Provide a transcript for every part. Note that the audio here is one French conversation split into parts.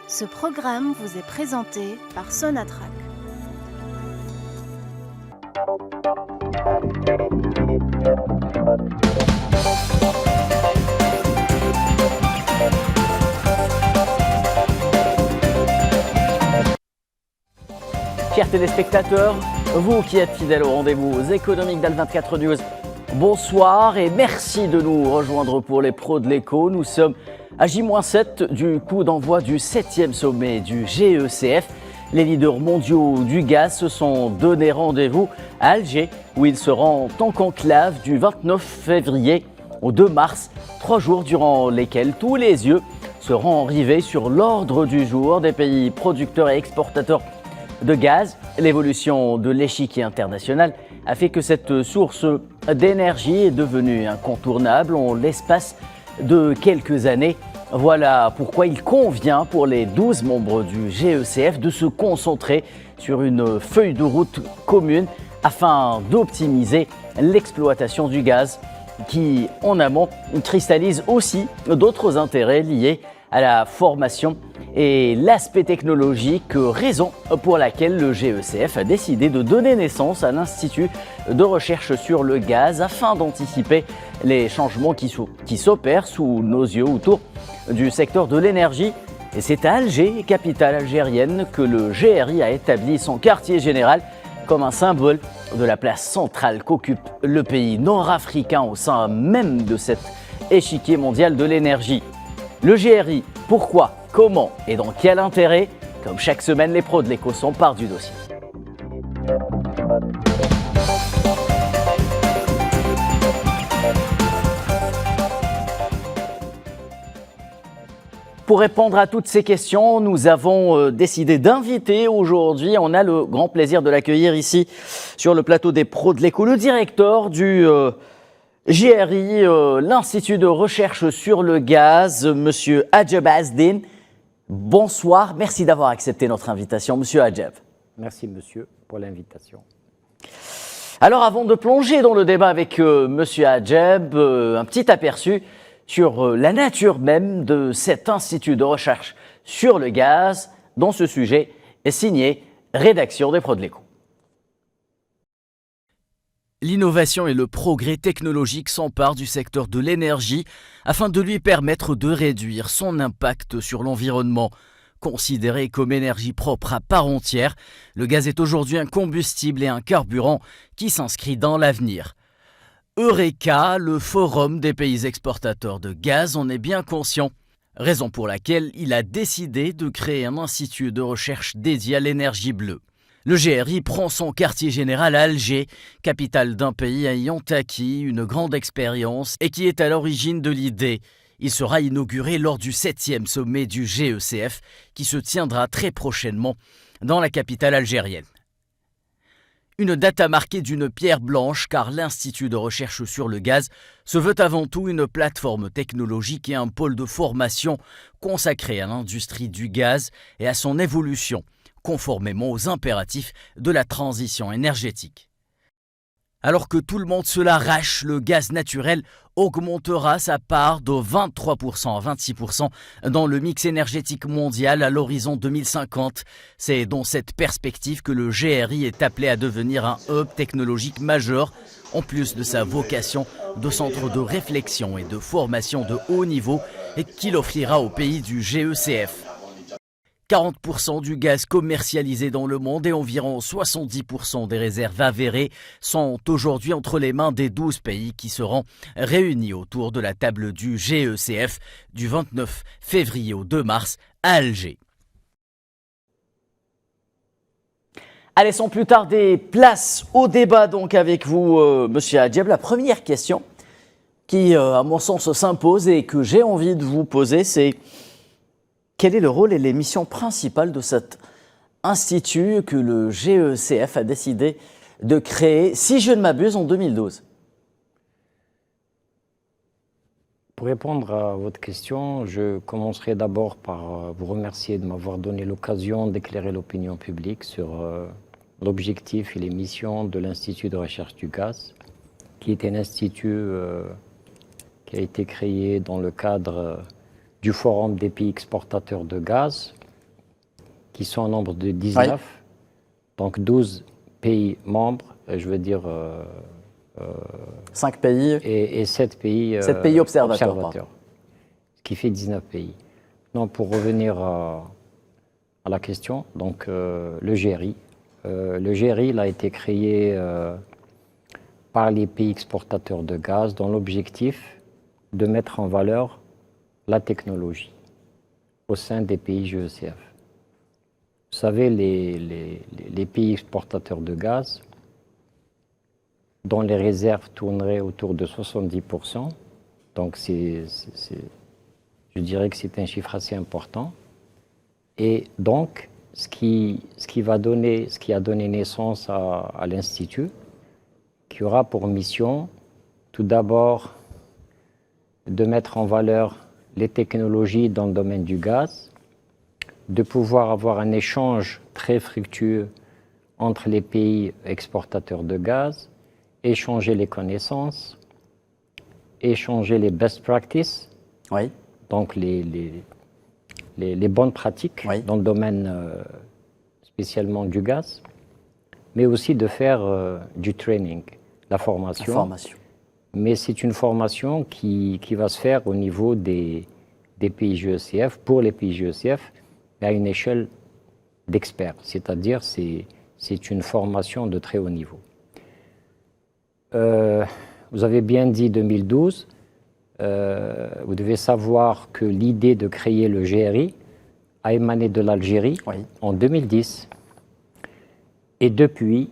Ce programme vous est présenté par Sonatrach. Chers téléspectateurs, vous qui êtes fidèles au rendez-vous économique d'Al24 News, bonsoir et merci de nous rejoindre pour les pros de l'écho. Nous sommes à J-7 du coup d'envoi du 7e sommet du GECF. Les leaders mondiaux du gaz se sont donné rendez-vous à Alger où ils se rendent en conclave du 29 février au 2 mars, 3 jours durant lesquels tous les yeux seront rivés sur l'ordre du jour des pays producteurs et exportateurs de gaz. L'évolution de l'échiquier international a fait que cette source d'énergie est devenue incontournable en l'espace de quelques années. Voilà pourquoi il convient pour les 12 membres du GECF de se concentrer sur une feuille de route commune afin d'optimiser l'exploitation du gaz qui, en amont, cristallise aussi d'autres intérêts liés à la formation et l'aspect technologique, raison pour laquelle le GECF a décidé de donner naissance à l'Institut de recherche sur le gaz afin d'anticiper les changements qui s'opèrent sous nos yeux autour du secteur de l'énergie. Et c'est à Alger, capitale algérienne, que le GRI a établi son quartier général comme un symbole de la place centrale qu'occupe le pays nord-africain au sein même de cet échiquier mondial de l'énergie. Le GRI, pourquoi, comment et dans quel intérêt? Comme chaque semaine, les pros de l'écho s'emparent du dossier. Pour répondre à toutes ces questions, nous avons décidé d'inviter aujourd'hui, on a le grand plaisir de l'accueillir ici sur le plateau des pros de l'écho, le directeur du GRI, l'Institut de recherche sur le gaz, Monsieur Adjeb Azdin. Bonsoir, merci d'avoir accepté notre invitation, Monsieur Adjeb. Merci, monsieur, pour l'invitation. Alors, avant de plonger dans le débat avec Monsieur Adjeb, un petit aperçu sur la nature même de cet Institut de recherche sur le gaz, dont ce sujet est signé Rédaction des pros de l'écho. L'innovation et le progrès technologique s'emparent du secteur de l'énergie afin de lui permettre de réduire son impact sur l'environnement. Considéré comme énergie propre à part entière, le gaz est aujourd'hui un combustible et un carburant qui s'inscrit dans l'avenir. Eureka, le forum des pays exportateurs de gaz, en est bien conscient. Raison pour laquelle il a décidé de créer un institut de recherche dédié à l'énergie bleue. Le GRI prend son quartier général à Alger, capitale d'un pays ayant acquis une grande expérience et qui est à l'origine de l'idée. Il sera inauguré lors du 7e sommet du GECF qui se tiendra très prochainement dans la capitale algérienne. Une date à marquer d'une pierre blanche car l'Institut de recherche sur le gaz se veut avant tout une plateforme technologique et un pôle de formation consacré à l'industrie du gaz et à son évolution, conformément aux impératifs de la transition énergétique. Alors que tout le monde se l'arrache, le gaz naturel augmentera sa part de 23% à 26% dans le mix énergétique mondial à l'horizon 2050. C'est dans cette perspective que le GRI est appelé à devenir un hub technologique majeur, en plus de sa vocation de centre de réflexion et de formation de haut niveau et qu'il offrira aux pays du GECF. 40% du gaz commercialisé dans le monde et environ 70% des réserves avérées sont aujourd'hui entre les mains des 12 pays qui seront réunis autour de la table du GECF du 29 février au 2 mars à Alger. Allez, sans plus tarder, place au débat donc avec vous, Monsieur Adjeb. La première question qui, à mon sens, s'impose et que j'ai envie de vous poser, c'est: quel est le rôle et les missions principales de cet institut que le GECF a décidé de créer, si je ne m'abuse, en 2012? Pour répondre à votre question, je commencerai d'abord par vous remercier de m'avoir donné l'occasion d'éclairer l'opinion publique sur l'objectif et les missions de l'Institut de recherche du gaz, qui est un institut qui a été créé dans le cadre du Forum des pays exportateurs de gaz qui sont au nombre de 19, donc 12 pays membres, je veux dire... 5 pays et 7 pays, 7 pays observateurs. Ce qui fait 19 pays. Non, pour revenir à la question, donc le GRI. Le GRI il a été créé par les pays exportateurs de gaz dans l'objectif de mettre en valeur la technologie au sein des pays GECF. Vous savez, les pays exportateurs de gaz, dont les réserves tourneraient autour de 70%, donc je dirais que c'est un chiffre assez important. Et donc, ce qui a donné naissance à l'Institut, qui aura pour mission, tout d'abord, de mettre en valeur les technologies dans le domaine du gaz, de pouvoir avoir un échange très fructueux entre les pays exportateurs de gaz, échanger les connaissances, échanger les best practices, donc les bonnes pratiques dans le domaine spécialement du gaz, mais aussi de faire du training, la formation. Mais c'est une formation qui va se faire au niveau des pays GECF, pour les pays GECF, à une échelle d'experts, c'est-à-dire c'est une formation de très haut niveau. Vous avez bien dit 2012, vous devez savoir que l'idée de créer le GRI a émané de l'Algérie en 2010. Et depuis,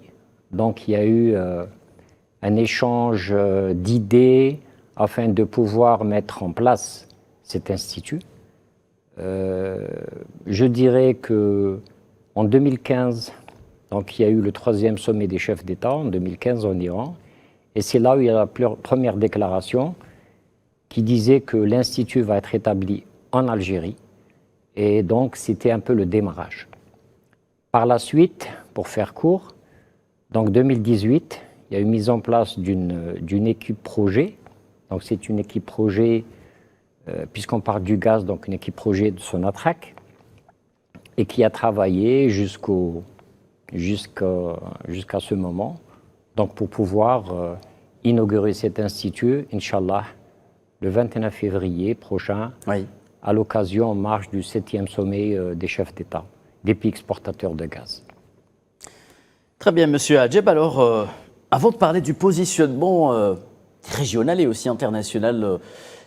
donc, il y a eu un échange d'idées afin de pouvoir mettre en place cet institut. Je dirais qu'en 2015, donc, il y a eu le 3e sommet des chefs d'État en 2015 en Iran. Et c'est là où il y a la première déclaration qui disait que l'Institut va être établi en Algérie. Et donc, c'était un peu le démarrage. Par la suite, pour faire court, donc 2018, il y a eu mise en place d'une équipe projet. Donc, c'est une équipe projet, puisqu'on parle du gaz, donc une équipe projet de Sonatrach, et qui a travaillé jusqu'à ce moment. Donc, pour pouvoir inaugurer cet institut, Inch'Allah, le 29 février prochain, à l'occasion, en marge du 7e sommet des chefs d'État, des pays exportateurs de gaz. Très bien, Monsieur Hadjeb. Alors, avant de parler du positionnement régional et aussi international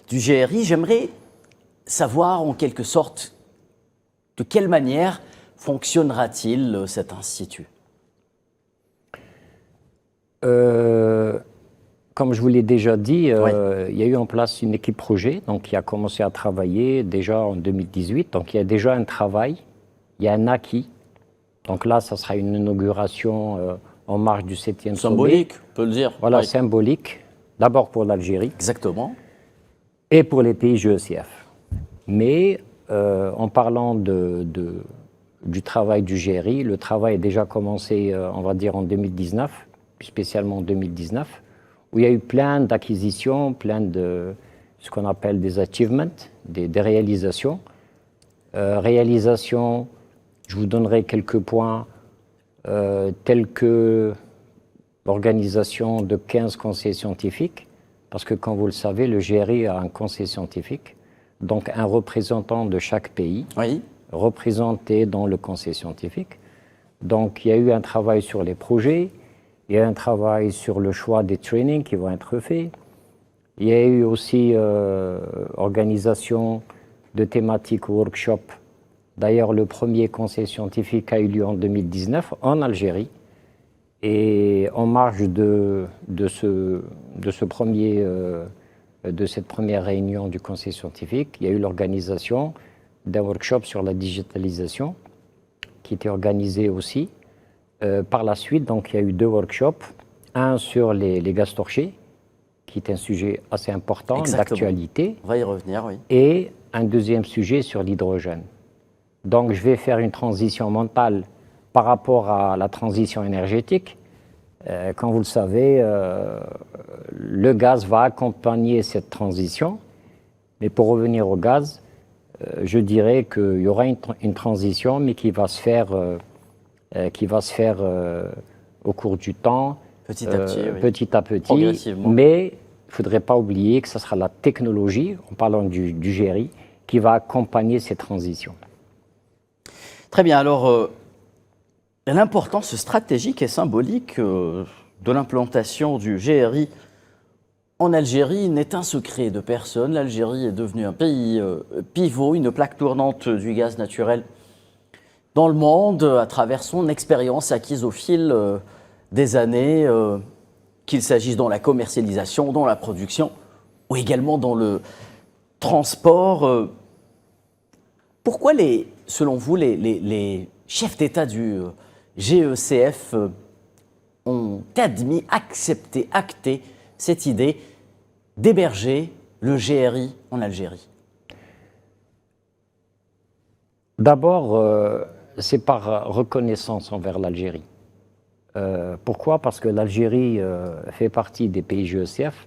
du GRI, j'aimerais savoir en quelque sorte de quelle manière fonctionnera-t-il cet institut ? Comme je vous l'ai déjà dit, il y a eu en place une équipe projet donc, qui a commencé à travailler déjà en 2018. Donc il y a déjà un travail, il y a un acquis. Donc là, ça sera une inauguration en marge du 7e sommet. Symbolique, on peut le dire. Voilà, symbolique. D'abord pour l'Algérie. Exactement. Et pour les pays GECF. Mais en parlant du travail du GRI, le travail a déjà commencé, on va dire, en 2019, plus spécialement en 2019, où il y a eu plein d'acquisitions, plein de ce qu'on appelle des achievements, des réalisations. Réalisations, je vous donnerai quelques points, tels que l'organisation de 15 conseils scientifiques, parce que, comme vous le savez, le GRI a un conseil scientifique, donc un représentant de chaque pays, représenté dans le conseil scientifique. Donc, il y a eu un travail sur les projets, il y a un travail sur le choix des trainings qui vont être faits. Il y a eu aussi organisation de thématiques workshops. D'ailleurs, le premier conseil scientifique a eu lieu en 2019 en Algérie. Et en marge de cette première réunion du conseil scientifique, il y a eu l'organisation d'un workshop sur la digitalisation qui était organisé aussi. Par la suite, donc, il y a eu 2 workshops, un sur les gaz torchés, qui est un sujet assez important, d'actualité. On va y revenir, oui. Et un deuxième sujet sur l'hydrogène. Donc, je vais faire une transition mentale par rapport à la transition énergétique. Comme vous le savez, le gaz va accompagner cette transition. Mais pour revenir au gaz, je dirais qu'il y aura une transition, mais qui va se faire, au cours du temps, Petit à petit, oui. petit à petit. Progressivement. Mais il ne faudrait pas oublier que ce sera la technologie, en parlant du GRI, qui va accompagner ces transitions. Très bien, alors l'importance stratégique et symbolique de l'implantation du GRI en Algérie n'est un secret de personne. L'Algérie est devenue un pays pivot, une plaque tournante du gaz naturel dans le monde à travers son expérience acquise au fil des années, qu'il s'agisse dans la commercialisation, dans la production ou également dans le transport. Pourquoi, selon vous, les chefs d'État du GECF ont admis, accepté, acté cette idée d'héberger le GRI en Algérie? D'abord, c'est par reconnaissance envers l'Algérie. Pourquoi? Parce que l'Algérie fait partie des pays GECF.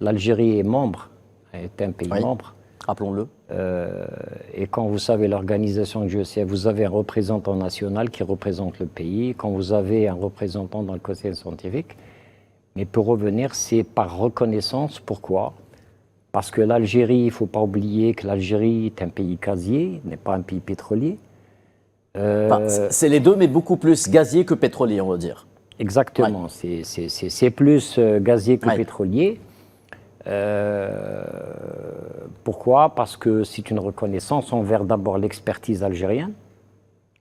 L'Algérie est un pays membre. Rappelons-le. Et quand vous savez l'organisation du GECF, vous avez un représentant national qui représente le pays, quand vous avez un représentant dans le conseil scientifique. Mais pour revenir, c'est par reconnaissance. Pourquoi? Parce que l'Algérie, il ne faut pas oublier que l'Algérie est un pays gazier, n'est pas un pays pétrolier. C'est les deux, mais beaucoup plus gazier que pétrolier, on va dire. Exactement, c'est plus gazier que pétrolier. Pourquoi? Parce que c'est une reconnaissance envers d'abord l'expertise algérienne,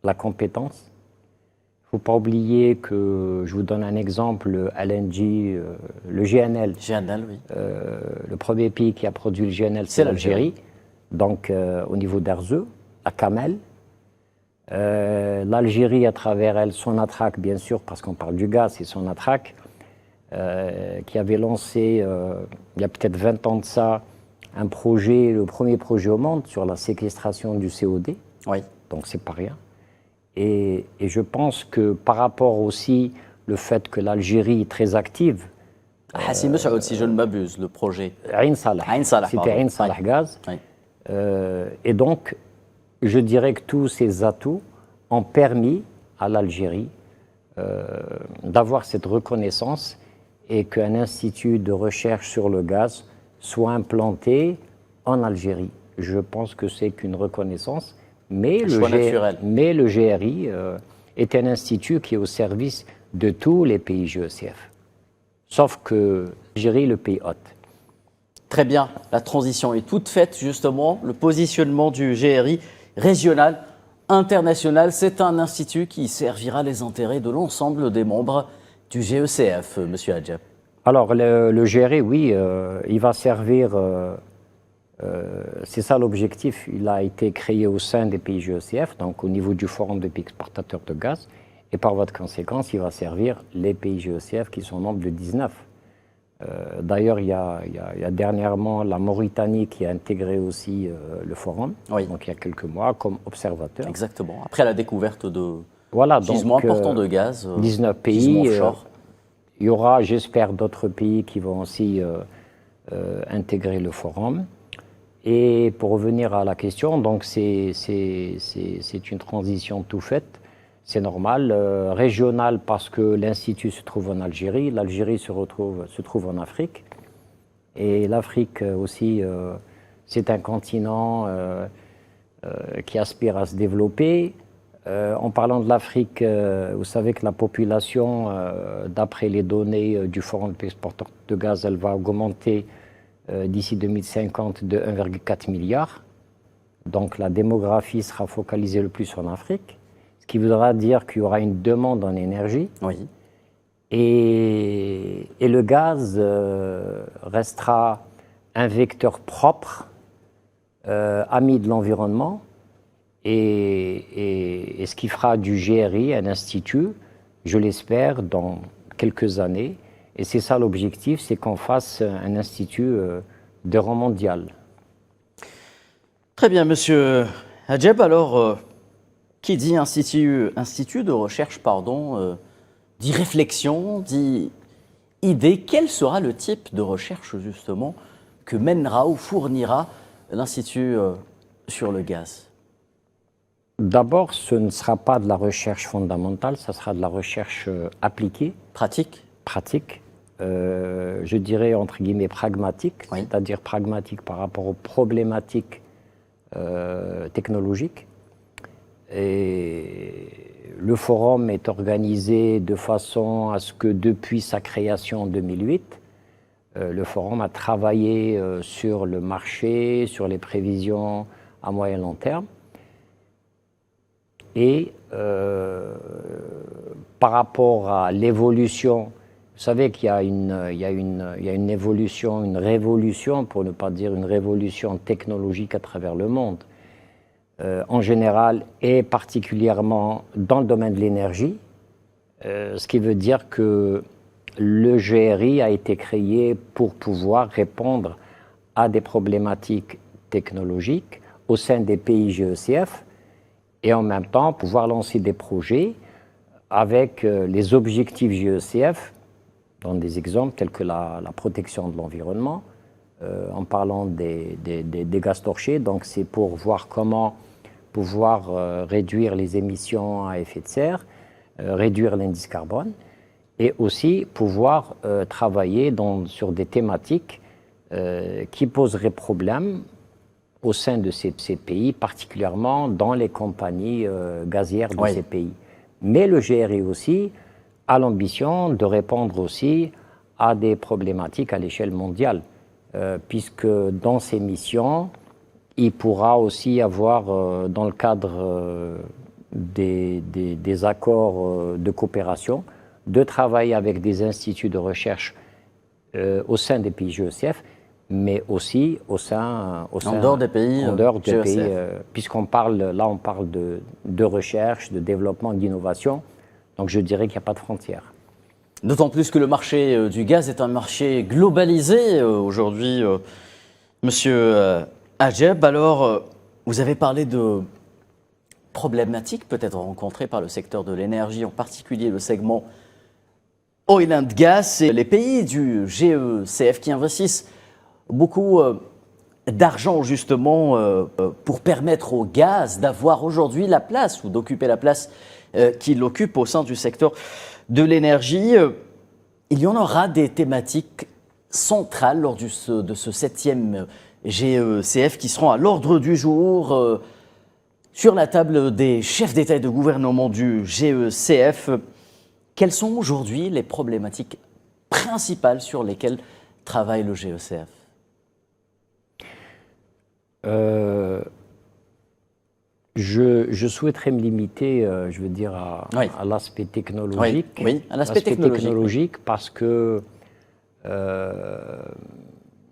la compétence. Il ne faut pas oublier que, je vous donne un exemple, le LNG, le GNL. GNL, oui. Le premier pays qui a produit le GNL, c'est l'Algérie. Donc, au niveau d'Arzeu, à Kamel. L'Algérie, à travers elle, Sonatrach, bien sûr, parce qu'on parle du gaz, c'est Sonatrach, qui avait lancé, il y a peut-être 20 ans de ça, un projet, le premier projet au monde sur la séquestration du CO2. Oui. Donc, c'est pas rien. Et je pense que par rapport aussi le fait que l'Algérie est très active. Hassim Saoud, si je ne m'abuse, le projet. Ain Salah. C'était Ain Salah Gaz. Oui. Et donc, je dirais que tous ces atouts ont permis à l'Algérie d'avoir cette reconnaissance et qu'un institut de recherche sur le gaz soit implanté en Algérie. Je pense que c'est qu'une reconnaissance. Mais le GRI est un institut qui est au service de tous les pays GECF. Sauf que l'Algérie, le pays hôte. Très bien, la transition est toute faite, justement. Le positionnement du GRI régional, international, c'est un institut qui servira les intérêts de l'ensemble des membres du GECF, Monsieur Hadjab. Alors, le GRI, oui, il va servir... c'est ça l'objectif. Il a été créé au sein des pays GECF, donc au niveau du Forum des pays exportateurs de gaz. Et par voie de conséquence, il va servir les pays GECF qui sont membres de 19. D'ailleurs, il y a dernièrement la Mauritanie qui a intégré aussi le Forum, donc il y a quelques mois, comme observateur. Exactement. Après la découverte de gisements importants de gaz, 19 pays. Il y aura, j'espère, d'autres pays qui vont aussi intégrer le Forum. Et pour revenir à la question, donc c'est une transition tout faite, c'est normal, régional parce que l'Institut se trouve en Algérie, l'Algérie se trouve en Afrique, et l'Afrique aussi, c'est un continent qui aspire à se développer. En parlant de l'Afrique, vous savez que la population, d'après les données du Forum des exportateurs de gaz, elle va augmenter d'ici 2050 de 1,4 milliard. Donc la démographie sera focalisée le plus en Afrique, ce qui voudra dire qu'il y aura une demande en énergie. Oui. Et le gaz restera un vecteur propre, ami de l'environnement, et ce qui fera du GRI un institut, je l'espère, dans quelques années. Et c'est ça l'objectif, c'est qu'on fasse un institut de rang mondial. Très bien, Monsieur Hadjab. Alors, qui dit institut de recherche, dit réflexion, dit idée. Quel sera le type de recherche, justement, que mènera ou fournira l'Institut sur le gaz? D'abord, ce ne sera pas de la recherche fondamentale, ça sera de la recherche appliquée. Pratique? Pratique, je dirais entre guillemets pragmatique, Oui. c'est-à-dire pragmatique par rapport aux problématiques technologiques. Et le forum est organisé de façon à ce que depuis sa création en 2008, le forum a travaillé sur le marché, sur les prévisions à moyen et long terme. Et par rapport à l'évolution, vous savez qu'il y a une évolution, une révolution, pour ne pas dire une révolution technologique à travers le monde, en général et particulièrement dans le domaine de l'énergie, ce qui veut dire que le GRI a été créé pour pouvoir répondre à des problématiques technologiques au sein des pays GECF et en même temps pouvoir lancer des projets avec les objectifs GECF, dans des exemples tels que la protection de l'environnement, en parlant des gaz torchés. Donc c'est pour voir comment pouvoir réduire les émissions à effet de serre, réduire l'indice carbone, et aussi pouvoir travailler sur des thématiques qui poseraient problème au sein de ces pays, particulièrement dans les compagnies gazières de ces pays. Mais le GRI aussi a l'ambition de répondre aussi à des problématiques à l'échelle mondiale, puisque dans ces missions, il pourra aussi avoir, dans le cadre des accords de coopération, de travailler avec des instituts de recherche au sein des pays GECF, mais aussi en dehors des pays, puisqu'on parle de recherche, de développement, d'innovation. Donc je dirais qu'il n'y a pas de frontières. D'autant plus que le marché du gaz est un marché globalisé aujourd'hui, Monsieur Adjeb. Alors, vous avez parlé de problématiques peut-être rencontrées par le secteur de l'énergie, en particulier le segment oil and gas, et les pays du GECF qui investissent beaucoup d'argent justement pour permettre au gaz d'avoir aujourd'hui la place ou d'occuper la place qu'il occupe au sein du secteur de l'énergie. Il y en aura des thématiques centrales lors de ce 7e GECF qui seront à l'ordre du jour sur la table des chefs d'État et de gouvernement du GECF. Quelles sont aujourd'hui les problématiques principales sur lesquelles travaille le GECF? Je souhaiterais me limiter, je veux dire, à l'aspect technologique. Oui, à l'aspect technologique, parce que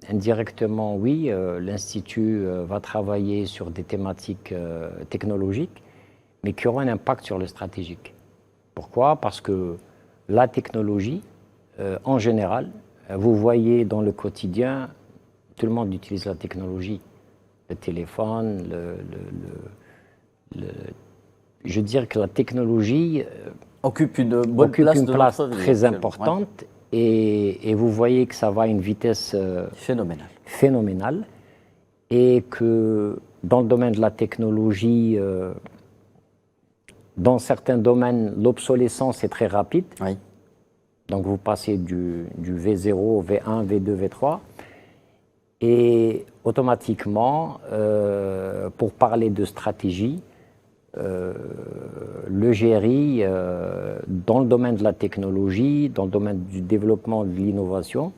indirectement, oui, l'Institut va travailler sur des thématiques technologiques, mais qui auront un impact sur le stratégique. Pourquoi? Parce que la technologie, en général, vous voyez dans le quotidien, tout le monde utilise la technologie. Le téléphone, je dirais que la technologie occupe une place très importante et vous voyez que ça va à une vitesse phénoménale et que dans le domaine de la technologie, dans certains domaines, l'obsolescence est très rapide. Oui. Donc vous passez du V0, V1, V2, V3 et automatiquement, pour parler de stratégie, le GRI, dans le domaine de la technologie, dans le domaine du développement de l'innovation,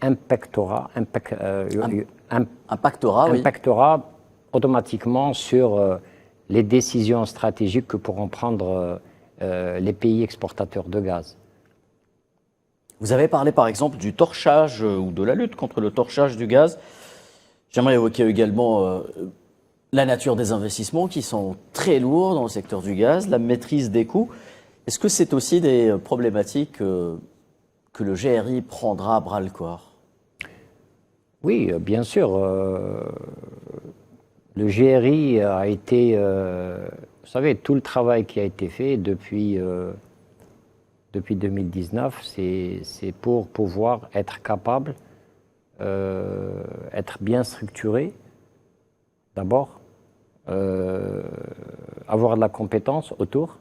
impactera automatiquement sur les décisions stratégiques que pourront prendre les pays exportateurs de gaz. Vous avez parlé par exemple du torchage ou de la lutte contre le torchage du gaz. J'aimerais évoquer également la nature des investissements qui sont très lourds dans le secteur du gaz, la maîtrise des coûts. Est-ce que c'est aussi des problématiques que le GRI prendra à bras-le-corps? Oui, bien sûr. Le GRI a été, vous savez, tout le travail qui a été fait depuis 2019, c'est pour pouvoir être capable, être bien structuré d'abord, avoir de la compétence autour.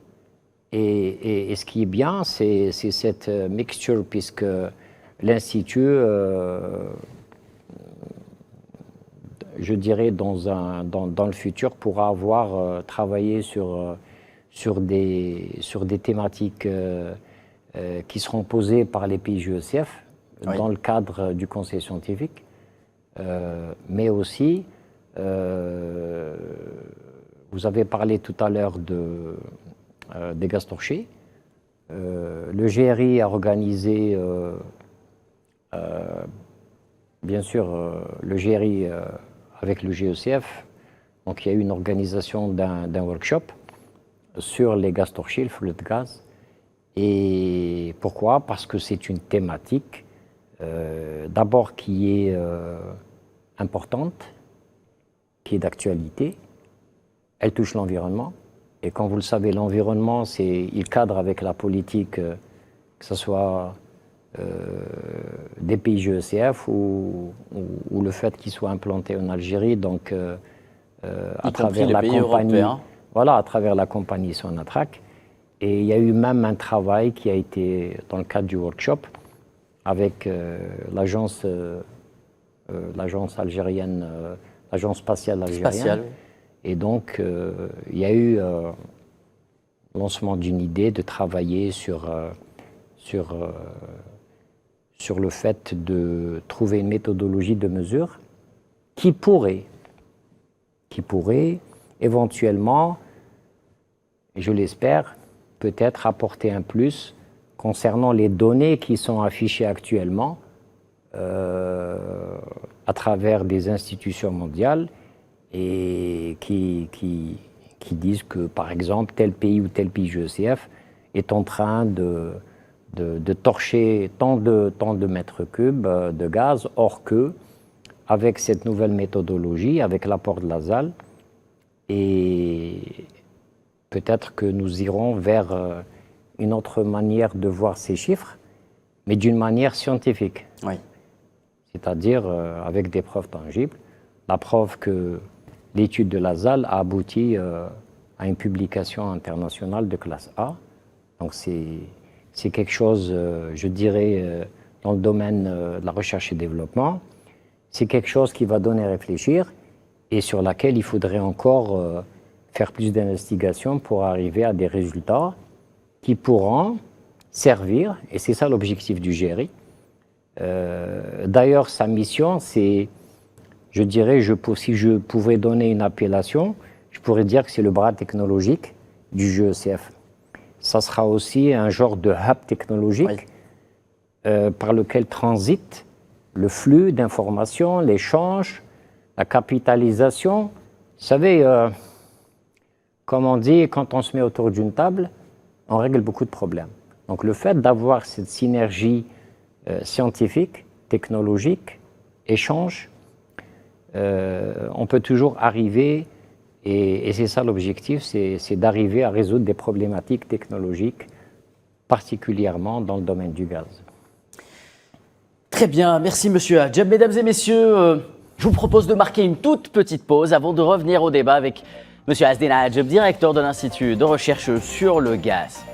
Et ce qui est bien, c'est cette mixture, puisque l'Institut, je dirais, dans le futur, pourra avoir travaillé sur des thématiques qui seront posées par les pays JECF dans le cadre du conseil scientifique, mais aussi, vous avez parlé tout à l'heure des gaz torchés. Le GRI a organisé, bien sûr, le GRI avec le GECF. Donc il y a eu une organisation d'un workshop sur les gaz torchés, le flux de gaz. Et pourquoi? Parce que c'est une thématique, d'abord qui est importante, qui est d'actualité. Elle touche l'environnement. Et comme vous le savez, l'environnement, il cadre avec la politique, que ce soit des pays GECF ou le fait qu'ils soient implantés en Algérie, donc à travers la compagnie, voilà, à travers la compagnie Sonatrach. Et il y a eu même un travail qui a été dans le cadre du workshop avec l'agence algérienne, l'agence spatiale algérienne. Et donc, il y a eu lancement d'une idée de travailler sur le fait de trouver une méthodologie de mesure qui pourrait éventuellement, et je l'espère, peut-être apporter un plus concernant les données qui sont affichées actuellement à travers des institutions mondiales et qui disent que, par exemple, tel pays ou tel pays GECF est en train de torcher tant de mètres cubes de gaz, or que, avec cette nouvelle méthodologie, avec l'apport de la ZAL, et peut-être que nous irons vers une autre manière de voir ces chiffres, mais d'une manière scientifique. Oui. C'est-à-dire avec des preuves tangibles. La preuve que l'étude de la ZAL a abouti à une publication internationale de classe A. Donc c'est quelque chose, je dirais, dans le domaine de la recherche et développement. C'est quelque chose qui va donner à réfléchir et sur laquelle il faudrait encore faire plus d'investigations pour arriver à des résultats qui pourront servir, et c'est ça l'objectif du GRI. D'ailleurs, sa mission, c'est, je dirais, si je pouvais donner une appellation, je pourrais dire que c'est le bras technologique du GECF. Ça sera aussi un genre de hub technologique par lequel transite le flux d'informations, l'échange, la capitalisation. Vous savez, comme on dit, quand on se met autour d'une table, on règle beaucoup de problèmes. Donc le fait d'avoir cette synergie scientifique, technologique, échange, on peut toujours arriver, et c'est ça l'objectif, c'est d'arriver à résoudre des problématiques technologiques, particulièrement dans le domaine du gaz. Très bien, merci Monsieur Hadjeb. Mesdames et messieurs, je vous propose de marquer une toute petite pause avant de revenir au débat avec Monsieur Asdine Hadjeb, directeur de l'Institut de recherche sur le gaz.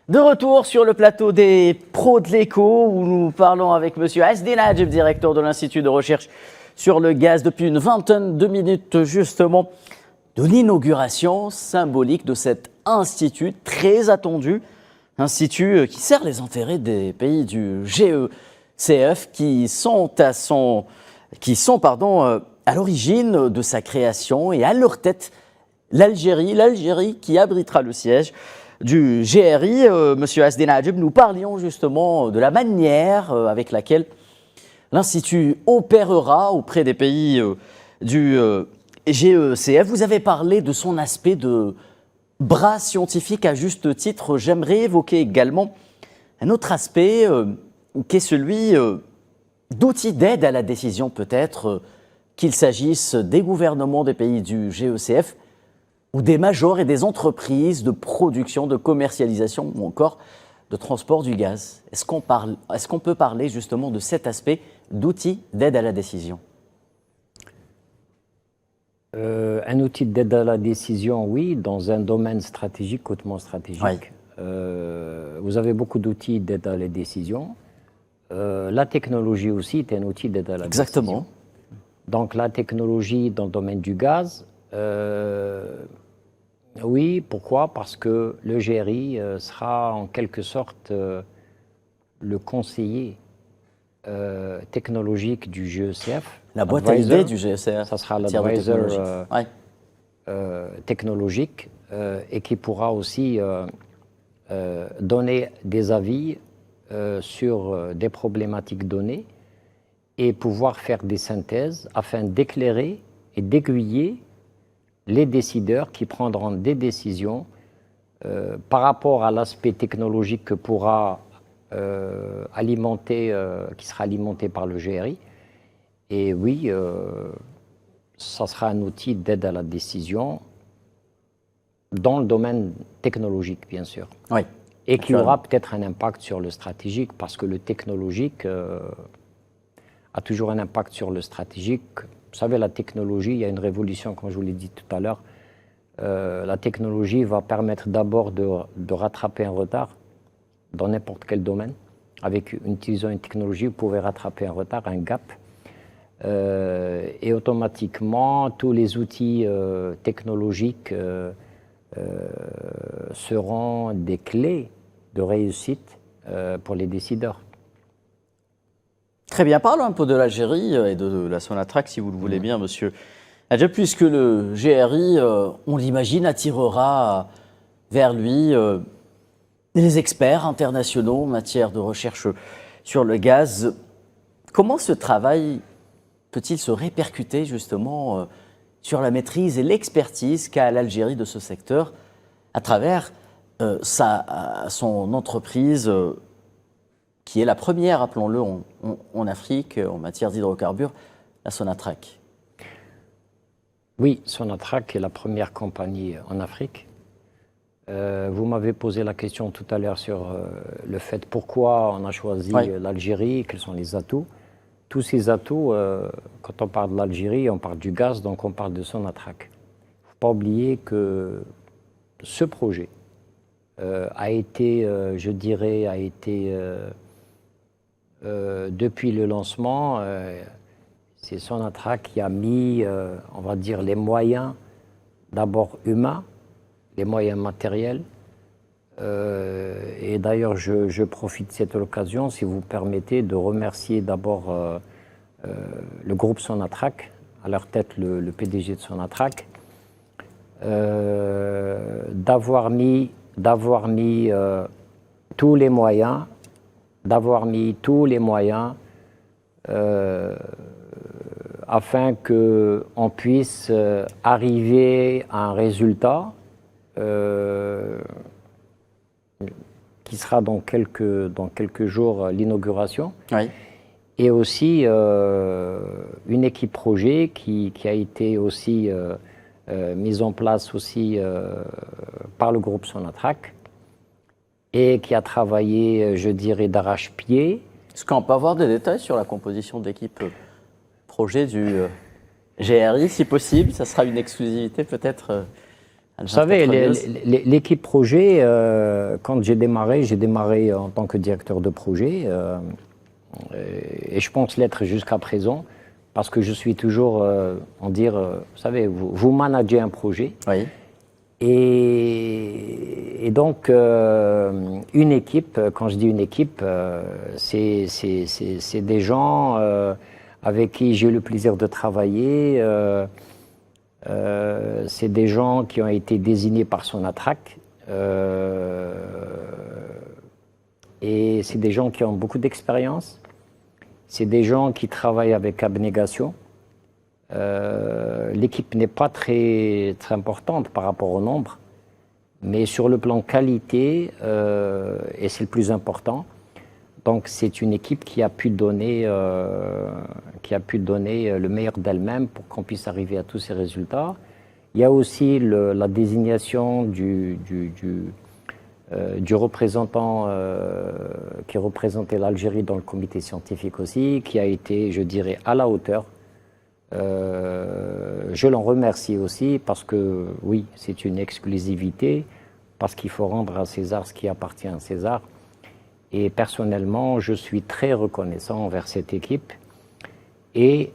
De retour sur le plateau des pros de l'écho où nous parlons avec Monsieur Asdine Hadjeb, directeur de l'Institut de recherche sur le gaz, depuis une vingtaine de minutes justement, de l'inauguration symbolique de cet institut très attendu, institut qui sert les intérêts des pays du GECF qui sont à l'origine de sa création, et à leur tête l'Algérie qui abritera le siège du GRI. Monsieur Asdine Hadjeb, nous parlions justement de la manière avec laquelle l'Institut opérera auprès des pays du GECF. Vous avez parlé de son aspect de bras scientifique à juste titre. J'aimerais évoquer également un autre aspect qui est celui d'outils d'aide à la décision, peut-être qu'il s'agisse des gouvernements des pays du GECF, ou des majors et des entreprises de production, de commercialisation ou encore de transport du gaz. Est-ce qu'on peut parler justement de cet aspect d'outils d'aide à la décision? Un outil d'aide à la décision, oui, dans un domaine stratégique, hautement stratégique. Oui. Vous avez beaucoup d'outils d'aide à la décision. La technologie aussi est un outil d'aide à la décision. Exactement. Donc la technologie dans le domaine du gaz, oui, pourquoi? Parce que le GRI sera en quelque sorte le conseiller technologique du GECF. La boîte à idées du GECF. Ça sera l'advisor l'advisor technologique et qui pourra aussi donner des avis sur des problématiques données et pouvoir faire des synthèses afin d'éclairer et d'aiguiller les décideurs qui prendront des décisions par rapport à l'aspect technologique que pourra alimenter, qui sera alimenté par le GRI. Et oui, ça sera un outil d'aide à la décision dans le domaine technologique, bien sûr. Oui. Et qui aura peut-être un impact sur le stratégique, parce que le technologique a toujours un impact sur le stratégique. Vous savez, la technologie, il y a une révolution, comme je vous l'ai dit tout à l'heure. La technologie va permettre d'abord de rattraper un retard dans n'importe quel domaine. Utilisant une technologie, vous pouvez rattraper un retard, un gap. Et automatiquement, tous les outils technologiques seront des clés de réussite pour les décideurs. Très bien, parlons un peu de l'Algérie et de la Sonatrach, si vous le voulez bien, monsieur Adjeb, puisque le GRI, on l'imagine, attirera vers lui des experts internationaux en matière de recherche sur le gaz. Comment ce travail peut-il se répercuter justement sur la maîtrise et l'expertise qu'a l'Algérie de ce secteur à travers son entreprise qui est la première, appelons-le, en Afrique en matière d'hydrocarbures, la Sonatrach? Oui, Sonatrach est la première compagnie en Afrique. Vous m'avez posé la question tout à l'heure sur le fait pourquoi on a choisi l'Algérie, quels sont les atouts. Tous ces atouts, quand on parle de l'Algérie, on parle du gaz, donc on parle de Sonatrach. Il ne faut pas oublier que ce projet a été, je dirais, depuis le lancement, c'est Sonatrach qui a mis, on va dire, les moyens, d'abord humains, les moyens matériels. Et d'ailleurs, je profite de cette occasion, si vous permettez, de remercier d'abord le groupe Sonatrach, à leur tête le PDG de Sonatrach, d'avoir mis tous les moyens, afin qu'on puisse arriver à un résultat qui sera dans quelques jours l'inauguration. Oui. Et aussi une équipe projet qui a été aussi mise en place aussi par le groupe Sonatrach et qui a travaillé, je dirais, d'arrache-pied. Est-ce qu'on peut avoir des détails sur la composition d'équipe projet du GRI, si possible? Ça sera une exclusivité peut-être. Vous savez, l'équipe projet, quand j'ai démarré en tant que directeur de projet, et je pense l'être jusqu'à présent, parce que je suis toujours, vous savez, vous managez un projet. Oui. Et donc, une équipe, quand je dis une équipe, c'est des gens avec qui j'ai eu le plaisir de travailler. C'est des gens qui ont été désignés par Sonatrach. Et c'est des gens qui ont beaucoup d'expérience. C'est des gens qui travaillent avec abnégation. L'équipe n'est pas très importante par rapport au nombre, mais sur le plan qualité, et c'est le plus important, donc c'est une équipe qui a pu donner le meilleur d'elle-même pour qu'on puisse arriver à tous ces résultats. Il y a aussi la désignation du représentant qui représentait l'Algérie dans le comité scientifique aussi, qui a été, je dirais, à la hauteur. Je l'en remercie aussi parce que, oui, c'est une exclusivité, parce qu'il faut rendre à César ce qui appartient à César. Et personnellement, je suis très reconnaissant envers cette équipe et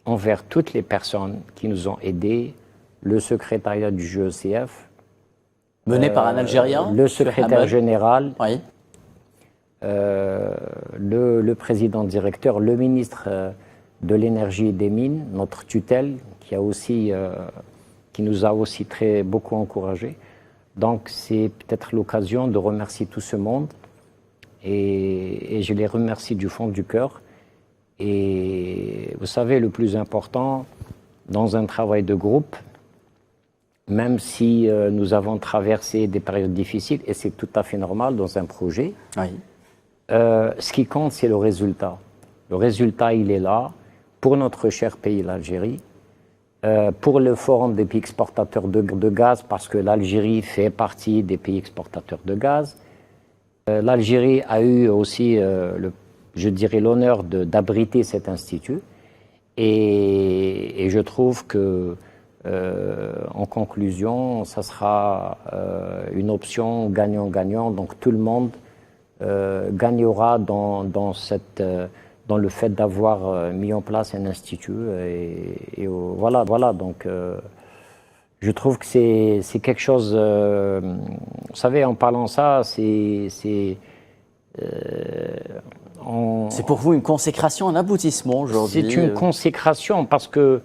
envers toutes les personnes qui nous ont aidés, le secrétariat du GECF, Mené par un Algérien, le secrétaire général, oui. le président directeur, le ministre de l'énergie et des mines, notre tutelle, qui nous a aussi beaucoup encouragés. Donc c'est peut-être l'occasion de remercier tout ce monde et je les remercie du fond du cœur. Et vous savez, le plus important dans un travail de groupe, même si nous avons traversé des périodes difficiles, et c'est tout à fait normal dans un projet, Oui. ce qui compte, c'est le résultat. Le résultat, il est là pour notre cher pays, l'Algérie, pour le Forum des pays exportateurs de gaz, parce que l'Algérie fait partie des pays exportateurs de gaz. L'Algérie a eu aussi, je dirais, l'honneur d'abriter cet institut. Et je trouve que, en conclusion, ça sera une option gagnant-gagnant. Donc tout le monde gagnera dans le fait d'avoir mis en place un institut. Et voilà. Donc je trouve que c'est quelque chose. Vous savez, en parlant ça, c'est pour vous une consécration, un aboutissement aujourd'hui. C'est une consécration parce que,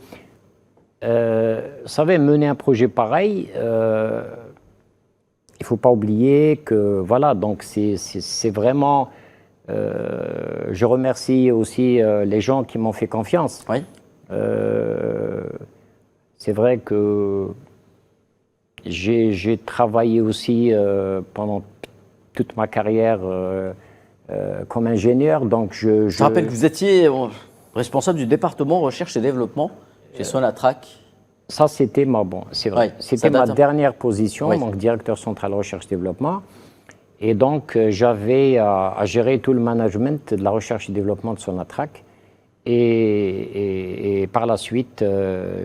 vous savez, mener un projet pareil, il ne faut pas oublier que, voilà, donc c'est vraiment. Je remercie aussi les gens qui m'ont fait confiance. Oui. C'est vrai que j'ai travaillé aussi pendant toute ma carrière comme ingénieur, donc Je rappelle que vous étiez responsable du département recherche et développement chez Sonatrach. Ça, c'était ma dernière position, Oui. donc directeur central recherche et développement. Et donc, j'avais à gérer tout le management de la recherche et développement de Sonatrach. Et par la suite,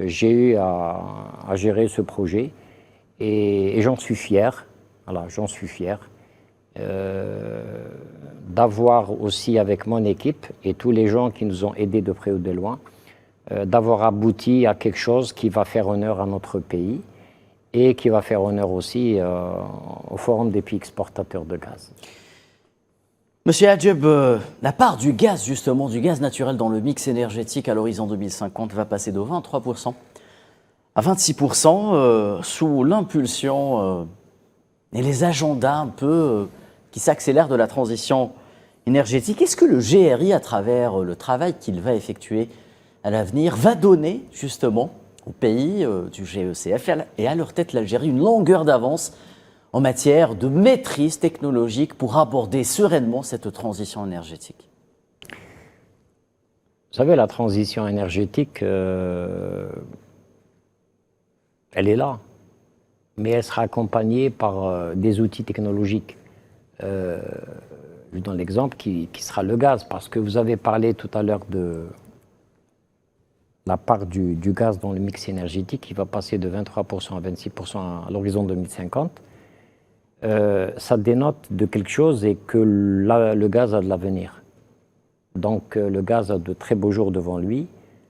j'ai eu à gérer ce projet. Et j'en suis fier. Voilà, j'en suis fier. D'avoir aussi avec mon équipe et tous les gens qui nous ont aidés de près ou de loin, d'avoir abouti à quelque chose qui va faire honneur à notre pays et qui va faire honneur aussi au Forum des pays exportateurs de gaz. Monsieur Hadjeb, la part du gaz, justement, du gaz naturel dans le mix énergétique à l'horizon 2050 va passer de 23% à 26% sous l'impulsion et les agendas un peu qui s'accélèrent de la transition énergétique. Est-ce que le GRI, à travers le travail qu'il va effectuer à l'avenir, va donner justement aux pays du GECF et à leur tête l'Algérie une longueur d'avance en matière de maîtrise technologique pour aborder sereinement cette transition énergétique? Vous savez, la transition énergétique, elle est là, mais elle sera accompagnée par des outils technologiques. Je donne l'exemple qui sera le gaz, parce que vous avez parlé tout à l'heure de la part du gaz dans le mix énergétique qui va passer de 23% à 26% à l'horizon 2050. Ça dénote de quelque chose et que le gaz a de l'avenir. Donc le gaz a de très beaux jours devant lui.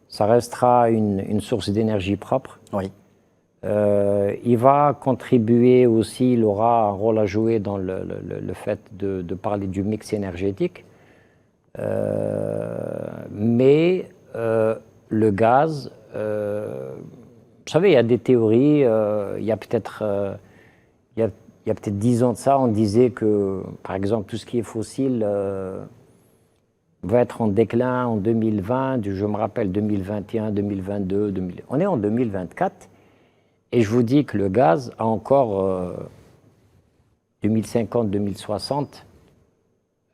Ça restera une source d'énergie propre. Oui. Il va contribuer aussi, il aura un rôle à jouer dans le fait de parler du mix énergétique. Mais le gaz, vous savez, il y a des théories, il y a peut-être 10 ans de ça, on disait que, par exemple, tout ce qui est fossile va être en déclin en 2020, je me rappelle 2021, 2022, on est en 2024, et je vous dis que le gaz a encore 2050, 2060.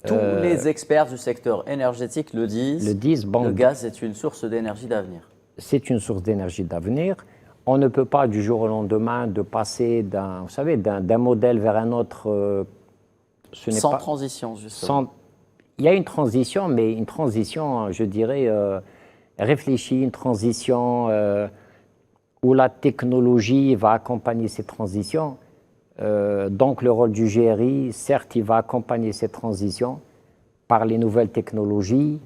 Tous les experts du secteur énergétique le disent. Bon, le gaz est une source d'énergie d'avenir. C'est une source d'énergie d'avenir. on ne peut pas du jour au lendemain de passer d'un modèle vers un autre. Sans transition, justement. Il y a une transition, mais une transition, je dirais, réfléchie, une transition où la technologie va accompagner cette transition. Donc le rôle du GRI, certes, il va accompagner cette transition par les nouvelles technologies.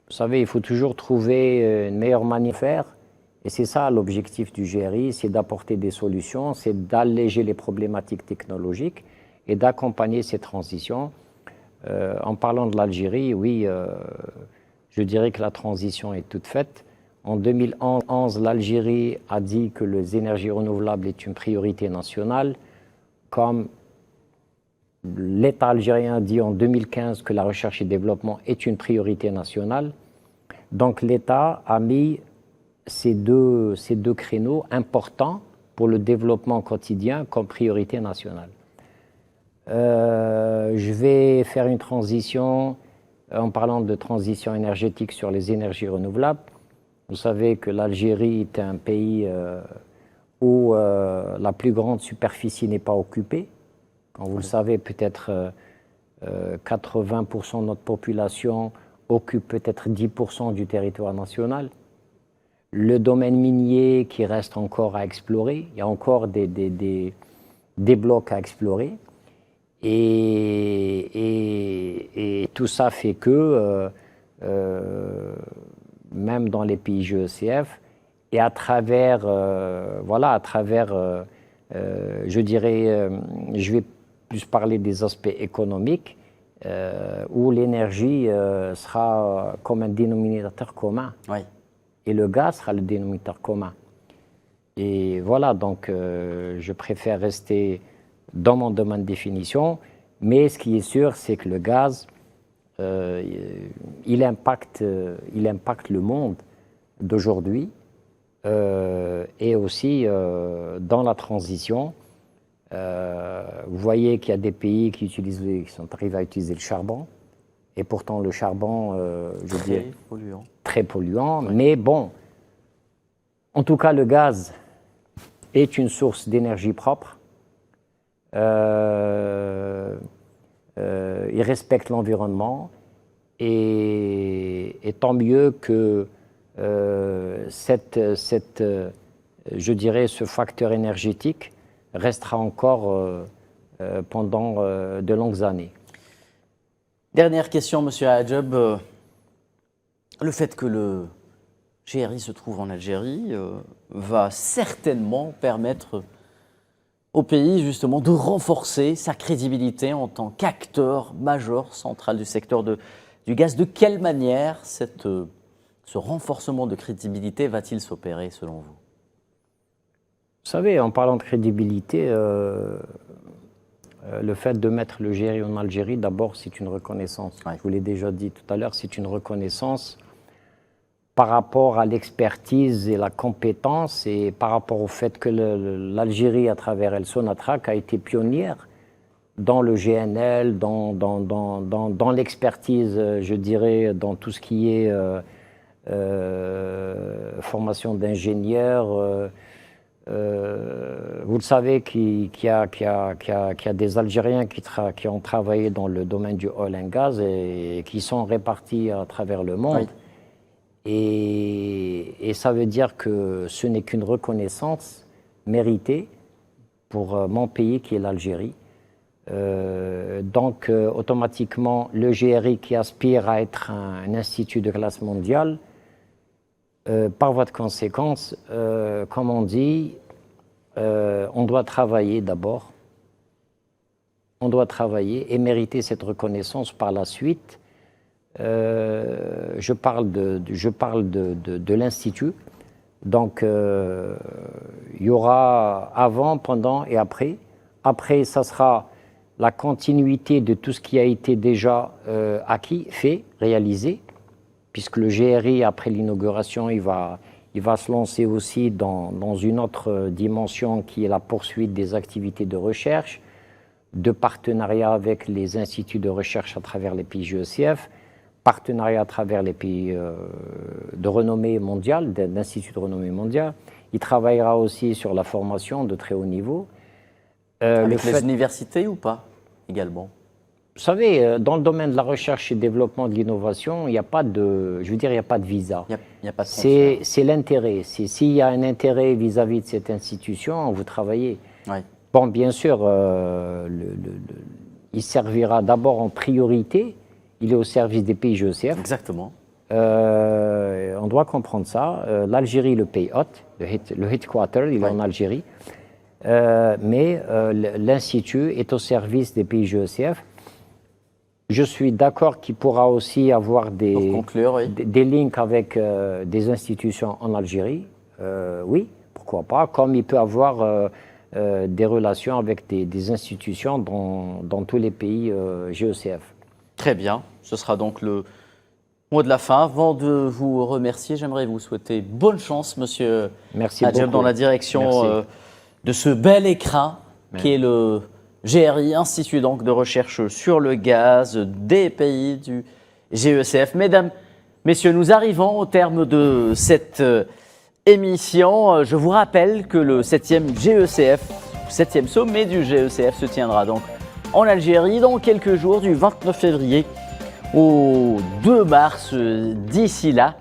Vous savez, il faut toujours trouver une meilleure manière de faire. Et c'est ça l'objectif du GRI, c'est d'apporter des solutions, c'est d'alléger les problématiques technologiques et d'accompagner ces transitions. En parlant de l'Algérie, oui, je dirais que la transition est toute faite. En 2011, l'Algérie a dit que les énergies renouvelables est une priorité nationale, comme l'État algérien a dit en 2015 que la recherche et développement est une priorité nationale. Donc l'État a mis ces deux créneaux importants pour le développement quotidien comme priorité nationale. Je vais faire une transition en parlant de transition énergétique sur les énergies renouvelables. Vous savez que l'Algérie est un pays où la plus grande superficie n'est pas occupée. Quand vous le savez, peut-être 80% de notre population occupe peut-être 10% du territoire national. Le domaine minier qui reste encore à explorer, il y a encore des blocs à explorer. Et tout ça fait que, même dans les pays GECF, et à travers, je dirais, je vais plus parler des aspects économiques, où l'énergie sera comme un dénominateur commun. Oui. Et le gaz sera le dénominateur commun. Et voilà, donc je préfère rester dans mon domaine de définition, mais ce qui est sûr, c'est que le gaz, il impacte le monde d'aujourd'hui et aussi dans la transition. Vous voyez qu'il y a des pays qui sont arrivés à utiliser le charbon, et pourtant le charbon, très polluant, ouais. Mais bon, en tout cas le gaz est une source d'énergie propre. Il respecte l'environnement et tant mieux que je dirais, ce facteur énergétique restera encore pendant de longues années. Dernière question, Monsieur Hadjob. Le fait que le GRI se trouve en Algérie va certainement permettre au pays, justement, de renforcer sa crédibilité en tant qu'acteur majeur central du secteur du gaz. De quelle manière ce renforcement de crédibilité va-t-il s'opérer, selon vous? Vous savez, en parlant de crédibilité, le fait de mettre le GRI en Algérie, d'abord, c'est une reconnaissance. Ouais. Je vous l'ai déjà dit tout à l'heure, c'est une reconnaissance par rapport à l'expertise et la compétence et par rapport au fait que l'Algérie, à travers El Sonatrach, a été pionnière dans le GNL, dans l'expertise, je dirais, dans tout ce qui est formation d'ingénieurs. Vous le savez qu'il y a des Algériens qui ont travaillé dans le domaine du oil and gas et qui sont répartis à travers le monde. Oui. Et ça veut dire que ce n'est qu'une reconnaissance méritée pour mon pays qui est l'Algérie. Donc automatiquement, le GRI qui aspire à être un institut de classe mondiale, par voie de conséquence, comme on dit, on doit travailler d'abord. On doit travailler et mériter cette reconnaissance par la suite. Je parle de l'Institut. Donc, il y aura avant, pendant et après. Après, ça sera la continuité de tout ce qui a été déjà acquis, fait, réalisé, puisque le GRI, après l'inauguration, il va se lancer aussi dans une autre dimension qui est la poursuite des activités de recherche, de partenariat avec les instituts de recherche à travers les pays GECF, partenariat à travers les pays de renommée mondiale, d'instituts de renommée mondiale. Il travaillera aussi sur la formation de très haut niveau. Avec les universités ou pas également? Vous savez, dans le domaine de la recherche et développement de l'innovation, il n'y a pas de, je veux dire, il n'y a pas de visa. Il n'y a pas de frontière. C'est l'intérêt. S'il y a un intérêt vis-à-vis de cette institution, vous travaillez. Oui. Bon, bien sûr, il servira d'abord en priorité. Il est au service des pays GECF. Exactement. On doit comprendre ça. L'Algérie, le pays hôte, le headquarter, il est en Algérie. Mais l'Institut est au service des pays GECF. Je suis d'accord qu'il pourra aussi avoir des links avec des institutions en Algérie. Oui, pourquoi pas. Comme il peut avoir des relations avec des institutions dans tous les pays GECF. Très bien. Ce sera donc le mot de la fin. Avant de vous remercier, j'aimerais vous souhaiter bonne chance, monsieur Adjeb, dans la direction de ce bel écrin qui est le GRI, Institut donc de recherche sur le gaz des pays du GECF. Mesdames, messieurs, nous arrivons au terme de cette émission. Je vous rappelle que le 7e GECF, 7e sommet du GECF se tiendra donc en Algérie dans quelques jours, du 29 février au 2 mars. D'ici là,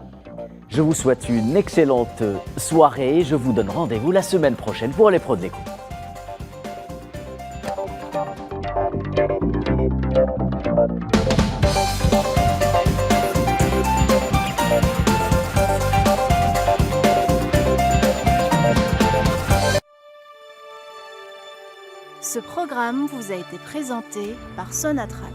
je vous souhaite une excellente soirée. Je vous donne rendez-vous la semaine prochaine pour les pros de l'écho. Ce programme vous a été présenté par Sonatrach.